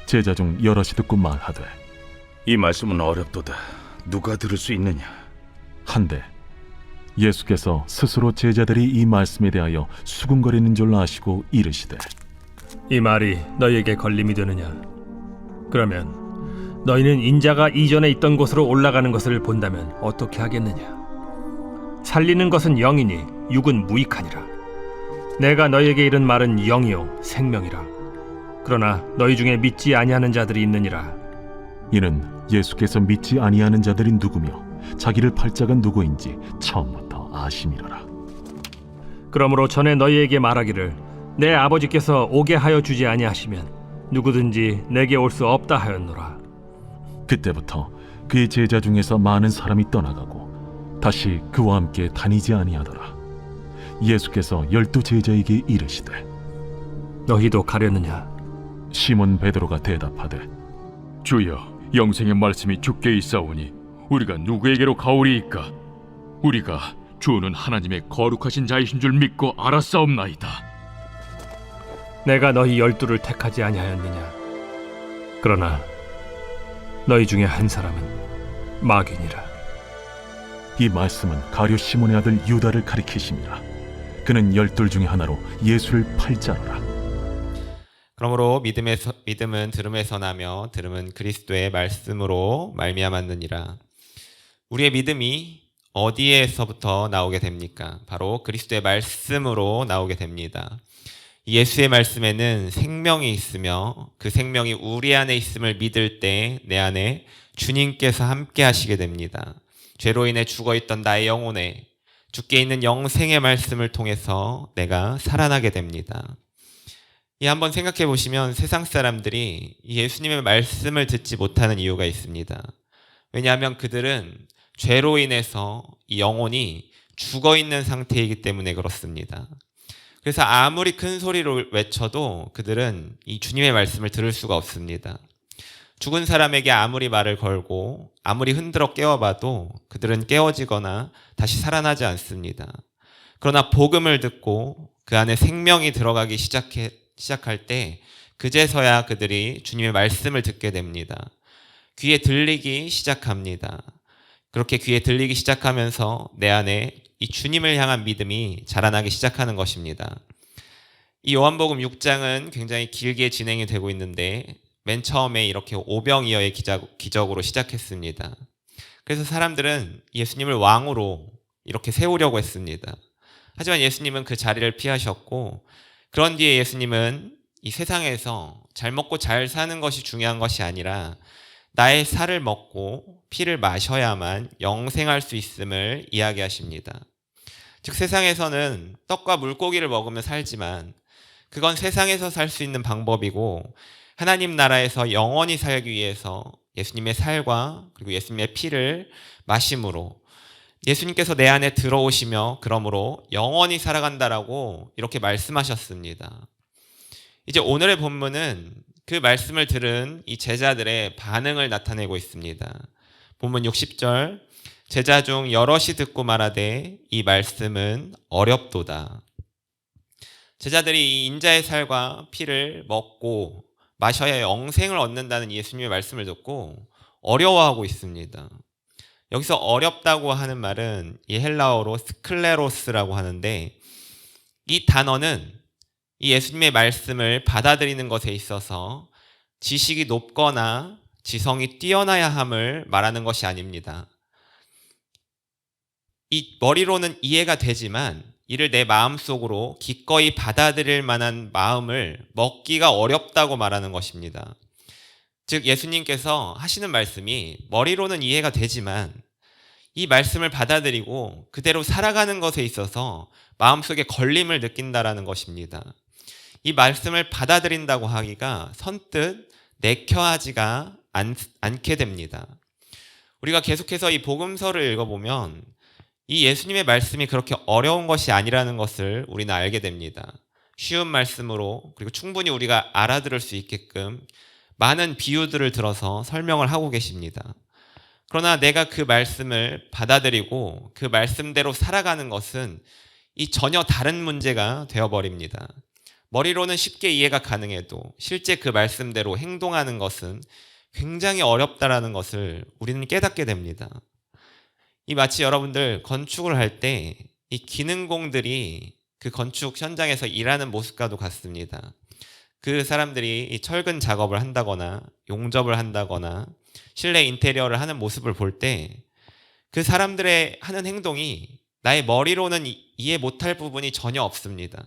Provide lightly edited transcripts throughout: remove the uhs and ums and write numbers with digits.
제자 중 여럿이 듣고 말하되, 이 말씀은 어렵도다. 누가 들을 수 있느냐? 한데 예수께서 스스로 제자들이 이 말씀에 대하여 수군거리는 줄 아시고 이르시되, 이 말이 너희에게 걸림이 되느냐? 그러면 너희는 인자가 이전에 있던 곳으로 올라가는 것을 본다면 어떻게 하겠느냐? 살리는 것은 영이니 육은 무익하니라. 내가 너희에게 이른 말은 영이요 생명이라. 그러나 너희 중에 믿지 아니하는 자들이 있느니라. 이는 예수께서 믿지 아니하는 자들이 누구며 자기를 팔 자가 누구인지 처음부터 아심이로라. 그러므로 전에 너희에게 말하기를 내 아버지께서 오게 하여 주지 아니하시면 누구든지 내게 올 수 없다 하였노라. 그때부터 그의 제자 중에서 많은 사람이 떠나가고 다시 그와 함께 다니지 아니하더라. 예수께서 12 제자에게 이르시되, 너희도 가려느냐? 시몬 베드로가 대답하되, 주여, 영생의 말씀이 주께 있사오니 우리가 누구에게로 가오리이까? 우리가 주는 하나님의 거룩하신 자이신 줄 믿고 알았사옵나이다. 내가 너희 12를 택하지 아니하였느냐? 그러나 너희 중에 한 사람은 마귀니라. 이 말씀은 가룟 시몬의 아들 유다를 가리키심이라. 그는 12 중에 하나로 예수를 팔 자로라. 그러므로 믿음은 들음에서 나며 들음은 그리스도의 말씀으로 말미암았느니라. 우리의 믿음이 어디에서부터 나오게 됩니까? 바로 그리스도의 말씀으로 나오게 됩니다. 예수의 말씀에는 생명이 있으며 그 생명이 우리 안에 있음을 믿을 때 내 안에 주님께서 함께 하시게 됩니다. 죄로 인해 죽어있던 나의 영혼에 주께 있는 영생의 말씀을 통해서 내가 살아나게 됩니다. 한번 생각해 보시면 세상 사람들이 예수님의 말씀을 듣지 못하는 이유가 있습니다. 왜냐하면 그들은 죄로 인해서 이 영혼이 죽어있는 상태이기 때문에 그렇습니다. 그래서 아무리 큰 소리로 외쳐도 그들은 이 주님의 말씀을 들을 수가 없습니다. 죽은 사람에게 아무리 말을 걸고 아무리 흔들어 깨워봐도 그들은 깨어지거나 다시 살아나지 않습니다. 그러나 복음을 듣고 그 안에 생명이 들어가기 시작할 때 그제서야 그들이 주님의 말씀을 듣게 됩니다. 귀에 들리기 시작합니다. 그렇게 귀에 들리기 시작하면서 내 안에 이 주님을 향한 믿음이 자라나기 시작하는 것입니다. 이 요한복음 6장은 굉장히 길게 진행이 되고 있는데 맨 처음에 이렇게 오병이어의 기적으로 시작했습니다. 그래서 사람들은 예수님을 왕으로 이렇게 세우려고 했습니다. 하지만 예수님은 그 자리를 피하셨고, 그런 뒤에 예수님은 이 세상에서 잘 먹고 잘 사는 것이 중요한 것이 아니라 나의 살을 먹고 피를 마셔야만 영생할 수 있음을 이야기하십니다. 즉 세상에서는 떡과 물고기를 먹으며 살지만 그건 세상에서 살 수 있는 방법이고, 하나님 나라에서 영원히 살기 위해서 예수님의 살과 그리고 예수님의 피를 마심으로 예수님께서 내 안에 들어오시며 그러므로 영원히 살아간다라고 이렇게 말씀하셨습니다. 이제 오늘의 본문은 그 말씀을 들은 이 제자들의 반응을 나타내고 있습니다. 본문 60절, 제자 중 여럿이 듣고 말하되 이 말씀은 어렵도다. 제자들이 이 인자의 살과 피를 먹고 마셔야 영생을 얻는다는 예수님의 말씀을 듣고 어려워하고 있습니다. 여기서 어렵다고 하는 말은 이 헬라어로 스클레로스라고 하는데, 이 단어는 이 예수님의 말씀을 받아들이는 것에 있어서 지식이 높거나 지성이 뛰어나야 함을 말하는 것이 아닙니다. 이 머리로는 이해가 되지만 이를 내 마음속으로 기꺼이 받아들일 만한 마음을 먹기가 어렵다고 말하는 것입니다. 즉 예수님께서 하시는 말씀이 머리로는 이해가 되지만 이 말씀을 받아들이고 그대로 살아가는 것에 있어서 마음속에 걸림을 느낀다라는 것입니다. 이 말씀을 받아들인다고 하기가 선뜻 내켜하지가 않게 됩니다. 우리가 계속해서 이 복음서를 읽어보면 이 예수님의 말씀이 그렇게 어려운 것이 아니라는 것을 우리는 알게 됩니다. 쉬운 말씀으로, 그리고 충분히 우리가 알아들을 수 있게끔 많은 비유들을 들어서 설명을 하고 계십니다. 그러나 내가 그 말씀을 받아들이고 그 말씀대로 살아가는 것은 이 전혀 다른 문제가 되어버립니다. 머리로는 쉽게 이해가 가능해도 실제 그 말씀대로 행동하는 것은 굉장히 어렵다라는 것을 우리는 깨닫게 됩니다. 이 마치 여러분들 건축을 할 때 이 기능공들이 그 건축 현장에서 일하는 모습과도 같습니다. 그 사람들이 이 철근 작업을 한다거나 용접을 한다거나 실내 인테리어를 하는 모습을 볼 때 그 사람들의 하는 행동이 나의 머리로는 이해 못할 부분이 전혀 없습니다.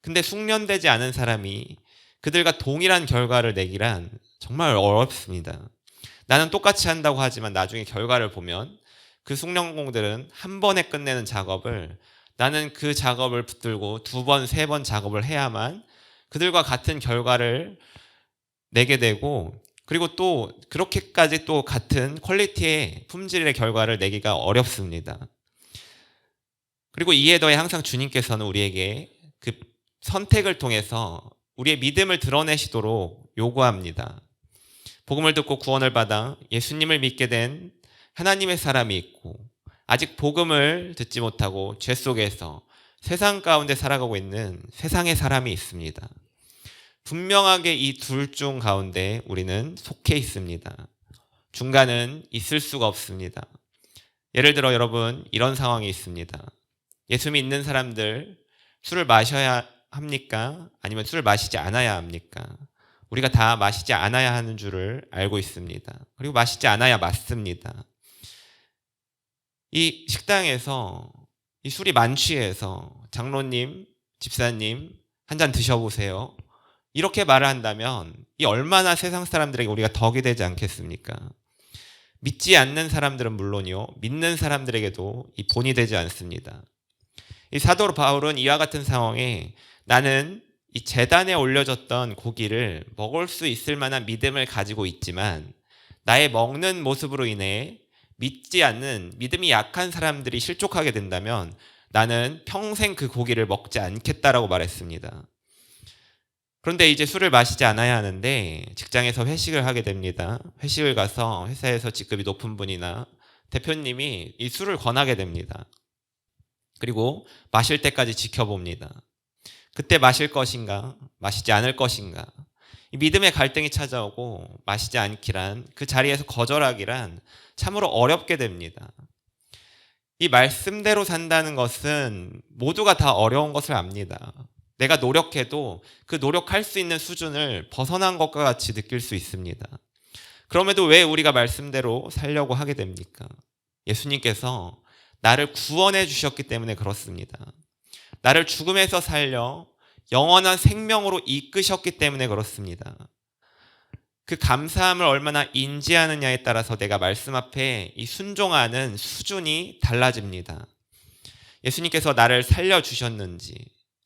근데 숙련되지 않은 사람이 그들과 동일한 결과를 내기란 정말 어렵습니다. 나는 똑같이 한다고 하지만 나중에 결과를 보면 그 숙련공들은 한 번에 끝내는 작업을 나는 그 작업을 붙들고 2번, 3번 작업을 해야만 그들과 같은 결과를 내게 되고, 그리고 또 그렇게까지 또 같은 퀄리티의 품질의 결과를 내기가 어렵습니다. 그리고 이에 더해 항상 주님께서는 우리에게 그 선택을 통해서 우리의 믿음을 드러내시도록 요구합니다. 복음을 듣고 구원을 받아 예수님을 믿게 된 하나님의 사람이 있고, 아직 복음을 듣지 못하고 죄 속에서 세상 가운데 살아가고 있는 세상의 사람이 있습니다. 분명하게 이 둘 중 가운데 우리는 속해 있습니다. 중간은 있을 수가 없습니다. 예를 들어 여러분, 이런 상황이 있습니다. 예수 믿는 사람들 술을 마셔야 합니까? 아니면 술을 마시지 않아야 합니까? 우리가 다 마시지 않아야 하는 줄을 알고 있습니다. 그리고 마시지 않아야 맞습니다. 이 식당에서 이 술이 만취해서 장로님, 집사님 한 잔 드셔보세요, 이렇게 말을 한다면 이 얼마나 세상 사람들에게 우리가 덕이 되지 않겠습니까? 믿지 않는 사람들은 물론이요, 믿는 사람들에게도 이 본이 되지 않습니다. 이 사도 바울은 이와 같은 상황에 나는 이 제단에 올려졌던 고기를 먹을 수 있을 만한 믿음을 가지고 있지만 나의 먹는 모습으로 인해 믿지 않는 믿음이 약한 사람들이 실족하게 된다면 나는 평생 그 고기를 먹지 않겠다라고 말했습니다. 그런데 이제 술을 마시지 않아야 하는데 직장에서 회식을 하게 됩니다. 회식을 가서 회사에서 직급이 높은 분이나 대표님이 이 술을 권하게 됩니다. 그리고 마실 때까지 지켜봅니다. 그때 마실 것인가, 마시지 않을 것인가. 이 믿음의 갈등이 찾아오고 마시지 않기란, 그 자리에서 거절하기란 참으로 어렵게 됩니다. 이 말씀대로 산다는 것은 모두가 다 어려운 것을 압니다. 내가 노력해도 그 노력할 수 있는 수준을 벗어난 것과 같이 느낄 수 있습니다. 그럼에도 왜 우리가 말씀대로 살려고 하게 됩니까? 예수님께서 나를 구원해 주셨기 때문에 그렇습니다. 나를 죽음에서 살려 영원한 생명으로 이끄셨기 때문에 그렇습니다. 그 감사함을 얼마나 인지하느냐에 따라서 내가 말씀 앞에 이 순종하는 수준이 달라집니다. 예수님께서 나를 살려주셨는지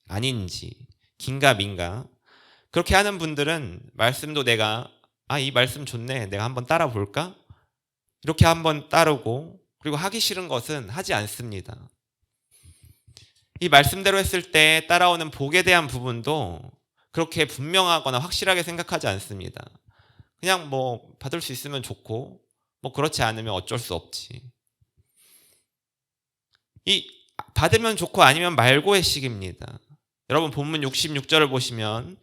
아닌지, 긴가민가, 그렇게 하는 분들은 말씀도 내가 이 말씀 좋네, 내가 한번 따라 볼까? 이렇게 한번 따르고, 그리고 하기 싫은 것은 하지 않습니다. 이 말씀대로 했을 때 따라오는 복에 대한 부분도 그렇게 분명하거나 확실하게 생각하지 않습니다. 그냥 뭐 받을 수 있으면 좋고 뭐 그렇지 않으면 어쩔 수 없지. 이 받으면 좋고 아니면 말고의 시기입니다. 여러분 본문 66절을 보시면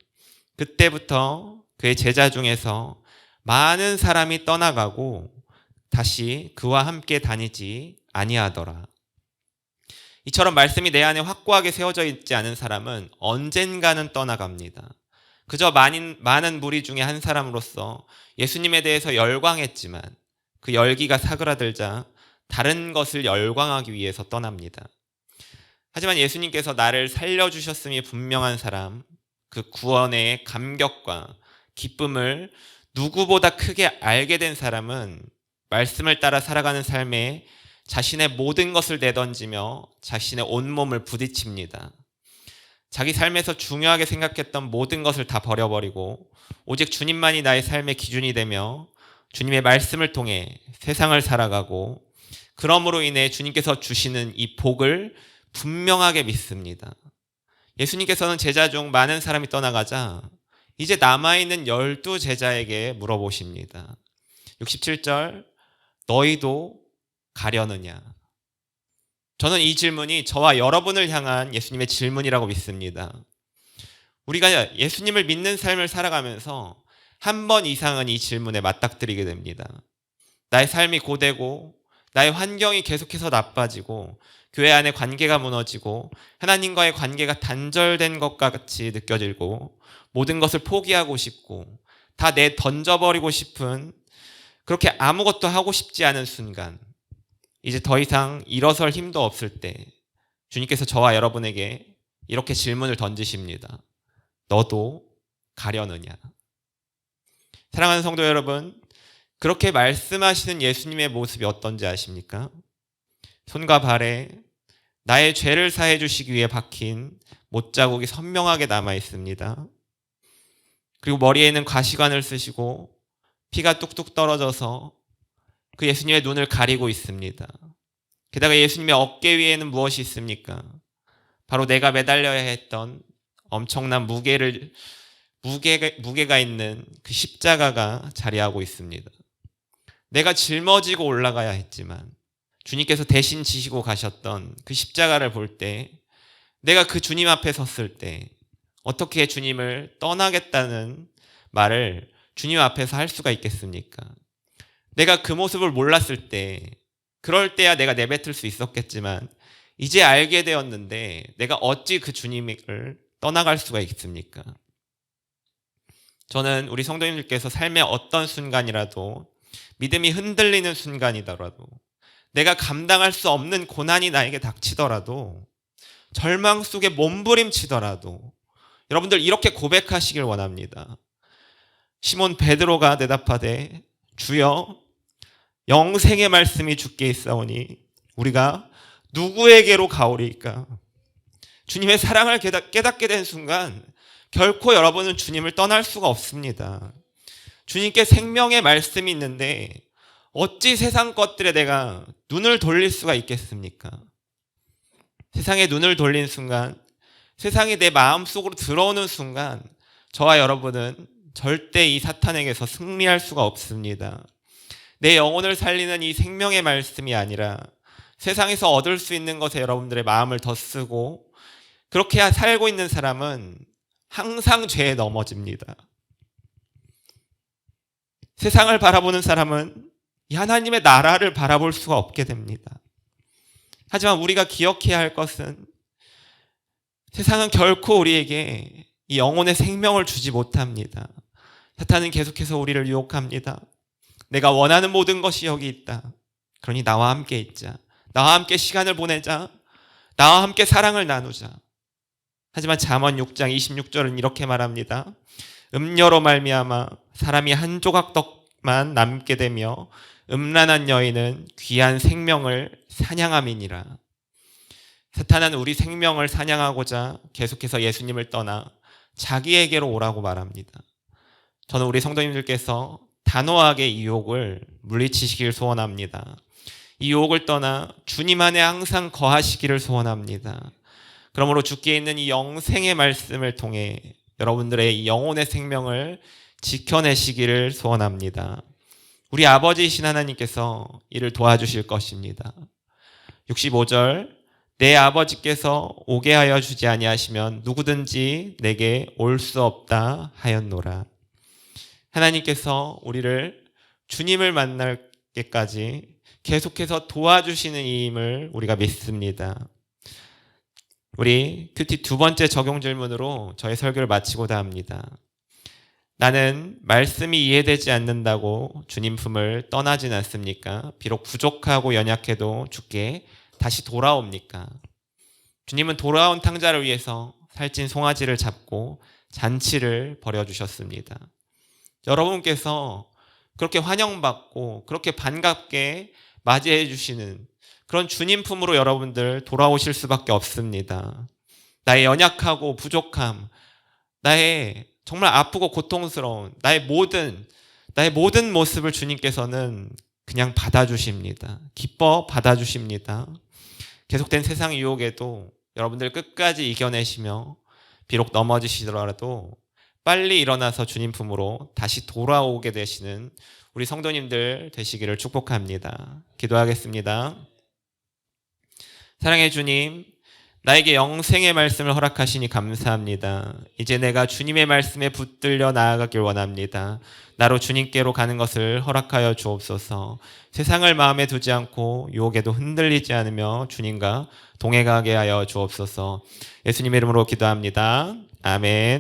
그때부터 그의 제자 중에서 많은 사람이 떠나가고 다시 그와 함께 다니지 아니하더라. 이처럼 말씀이 내 안에 확고하게 세워져 있지 않은 사람은 언젠가는 떠나갑니다. 그저 많은 무리 중에 한 사람으로서 예수님에 대해서 열광했지만 그 열기가 사그라들자 다른 것을 열광하기 위해서 떠납니다. 하지만 예수님께서 나를 살려주셨음이 분명한 사람, 그 구원의 감격과 기쁨을 누구보다 크게 알게 된 사람은 말씀을 따라 살아가는 삶에 자신의 모든 것을 내던지며 자신의 온몸을 부딪힙니다. 자기 삶에서 중요하게 생각했던 모든 것을 다 버려버리고 오직 주님만이 나의 삶의 기준이 되며 주님의 말씀을 통해 세상을 살아가고, 그러므로 인해 주님께서 주시는 이 복을 분명하게 믿습니다. 예수님께서는 제자 중 많은 사람이 떠나가자 이제 남아있는 12제자에게 물어보십니다. 67절, 너희도 가려느냐? 저는 이 질문이 저와 여러분을 향한 예수님의 질문이라고 믿습니다. 우리가 예수님을 믿는 삶을 살아가면서 한 번 이상은 이 질문에 맞닥뜨리게 됩니다. 나의 삶이 고되고 나의 환경이 계속해서 나빠지고 교회 안의 관계가 무너지고 하나님과의 관계가 단절된 것 같이 느껴지고 모든 것을 포기하고 싶고 다 던져버리고 싶은, 그렇게 아무것도 하고 싶지 않은 순간, 이제 더 이상 일어설 힘도 없을 때 주님께서 저와 여러분에게 이렇게 질문을 던지십니다. 너도 가려느냐? 사랑하는 성도 여러분, 그렇게 말씀하시는 예수님의 모습이 어떤지 아십니까? 손과 발에 나의 죄를 사해 주시기 위해 박힌 못자국이 선명하게 남아 있습니다. 그리고 머리에는 가시관을 쓰시고 피가 뚝뚝 떨어져서 그 예수님의 눈을 가리고 있습니다. 게다가 예수님의 어깨 위에는 무엇이 있습니까? 바로 내가 매달려야 했던 엄청난 무게가 있는 그 십자가가 자리하고 있습니다. 내가 짊어지고 올라가야 했지만 주님께서 대신 지시고 가셨던 그 십자가를 볼 때, 내가 그 주님 앞에 섰을 때 어떻게 주님을 떠나겠다는 말을 주님 앞에서 할 수가 있겠습니까? 내가 그 모습을 몰랐을 때, 그럴 때야 내가 내뱉을 수 있었겠지만 이제 알게 되었는데 내가 어찌 그 주님을 떠나갈 수가 있습니까? 저는 우리 성도님들께서 삶의 어떤 순간이라도, 믿음이 흔들리는 순간이더라도, 내가 감당할 수 없는 고난이 나에게 닥치더라도, 절망 속에 몸부림치더라도 여러분들 이렇게 고백하시길 원합니다. 시몬 베드로가 대답하되 주여 영생의 말씀이 주께 있사오니 우리가 누구에게로 가오리이까? 주님의 사랑을 깨닫게 된 순간 결코 여러분은 주님을 떠날 수가 없습니다. 주님께 생명의 말씀이 있는데 어찌 세상 것들에 내가 눈을 돌릴 수가 있겠습니까? 세상에 눈을 돌린 순간, 세상이 내 마음속으로 들어오는 순간 저와 여러분은 절대 이 사탄에게서 승리할 수가 없습니다. 내 영혼을 살리는 이 생명의 말씀이 아니라 세상에서 얻을 수 있는 것에 여러분들의 마음을 더 쓰고, 그렇게 살고 있는 사람은 항상 죄에 넘어집니다. 세상을 바라보는 사람은 이 하나님의 나라를 바라볼 수가 없게 됩니다. 하지만 우리가 기억해야 할 것은, 세상은 결코 우리에게 이 영혼의 생명을 주지 못합니다. 사탄은 계속해서 우리를 유혹합니다. 내가 원하는 모든 것이 여기 있다. 그러니 나와 함께 있자. 나와 함께 시간을 보내자. 나와 함께 사랑을 나누자. 하지만 잠언 6장 26절은 이렇게 말합니다. 음녀로 말미암아 사람이 한 조각 떡만 남게 되며 음란한 여인은 귀한 생명을 사냥함이니라. 사탄은 우리 생명을 사냥하고자 계속해서 예수님을 떠나 자기에게로 오라고 말합니다. 저는 우리 성도님들께서 단호하게 이 유혹을 물리치시길 소원합니다. 이 유혹을 떠나 주님 안에 항상 거하시기를 소원합니다. 그러므로 주께 있는 이 영생의 말씀을 통해 여러분들의 이 영혼의 생명을 지켜내시기를 소원합니다. 우리 아버지이신 하나님께서 이를 도와주실 것입니다. 65절, 내 아버지께서 오게 하여 주지 아니하시면 누구든지 내게 올 수 없다 하였노라. 하나님께서 우리를 주님을 만날 때까지 계속해서 도와주시는 이임을 우리가 믿습니다. 우리 큐티 두 번째 적용 질문으로 저의 설교를 마치고자 합니다. 나는 말씀이 이해되지 않는다고 주님 품을 떠나진 않습니까? 비록 부족하고 연약해도 주께 다시 돌아옵니까? 주님은 돌아온 탕자를 위해서 살찐 송아지를 잡고 잔치를 벌여주셨습니다. 여러분께서 그렇게 환영받고 그렇게 반갑게 맞이해 주시는 그런 주님 품으로 여러분들 돌아오실 수밖에 없습니다. 나의 연약하고 부족함, 나의 정말 아프고 고통스러운 나의 모든 모습을 주님께서는 그냥 받아주십니다. 기뻐 받아주십니다. 계속된 세상 유혹에도 여러분들 끝까지 이겨내시며 비록 넘어지시더라도 빨리 일어나서 주님 품으로 다시 돌아오게 되시는 우리 성도님들 되시기를 축복합니다. 기도하겠습니다. 사랑해 주님, 나에게 영생의 말씀을 허락하시니 감사합니다. 이제 내가 주님의 말씀에 붙들려 나아가길 원합니다. 나로 주님께로 가는 것을 허락하여 주옵소서. 세상을 마음에 두지 않고 유혹에도 흔들리지 않으며 주님과 동행하게 하여 주옵소서. 예수님의 이름으로 기도합니다. 아멘.